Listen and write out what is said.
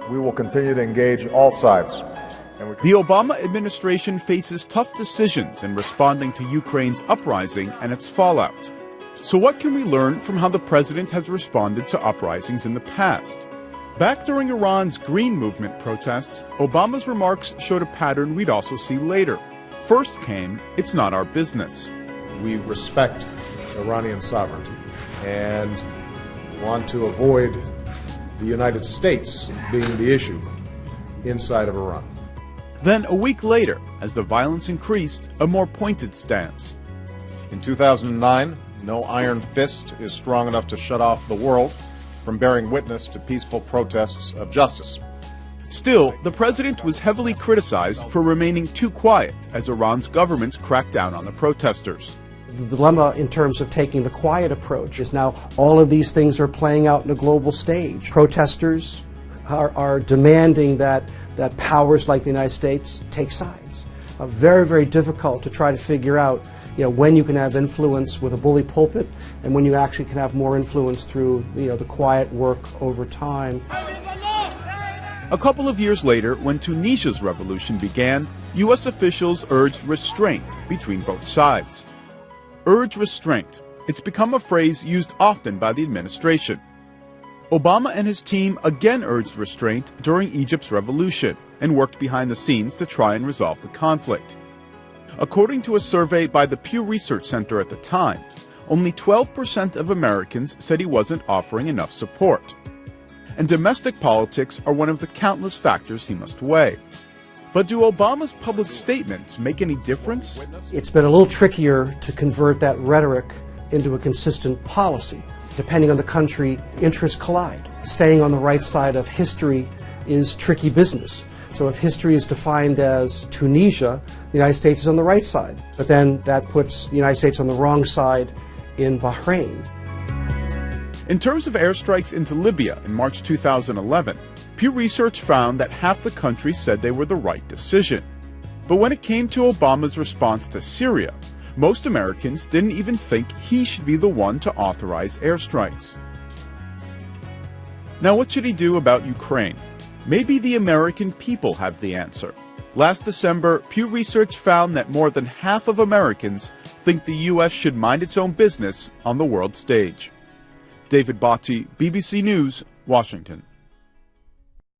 We will continue to engage all sides. The Obama administration faces tough decisions in responding to Ukraine's uprising and its fallout. So what can we learn from how the president has responded to uprisings in the past? Back during Iran's Green Movement protests, Obama's remarks showed a pattern we'd also see later. First came, "It's not our business." We respect Iranian sovereignty and want to avoid the United States being the issue inside of Iran. Then a week later, as the violence increased, a more pointed stance. In 2009, no iron fist is strong enough to shut off the world from bearing witness to peaceful protests of justice. Still, the president was heavily criticized for remaining too quiet as Iran's government cracked down on the protesters. The dilemma in terms of taking the quiet approach is now all of these things are playing out in a global stage. Protesters are demanding that powers like the United States take sides. Very, very difficult to try to figure out when you can have influence with a bully pulpit and when you actually can have more influence through the quiet work over time. A couple of years later, when Tunisia's revolution began, U.S. officials urged restraint between both sides. Urge restraint. It's become a phrase used often by the administration. Obama and his team again urged restraint during Egypt's revolution and worked behind the scenes to try and resolve the conflict. According to a survey by the Pew Research Center at the time, only 12% of Americans said he wasn't offering enough support. And domestic politics are one of the countless factors he must weigh. But do Obama's public statements make any difference? It's been a little trickier to convert that rhetoric into a consistent policy. Depending on the country, interests collide. Staying on the right side of history is tricky business. So if history is defined as Tunisia, the United States is on the right side. But then that puts the United States on the wrong side in Bahrain. In terms of airstrikes into Libya in March 2011, Pew Research found that half the country said they were the right decision. But when it came to Obama's response to Syria, most Americans didn't even think he should be the one to authorize airstrikes. Now, what should he do about Ukraine? Maybe the American people have the answer. Last December, Pew Research found that more than half of Americans think the U.S. should mind its own business on the world stage. David Botti, BBC News, Washington.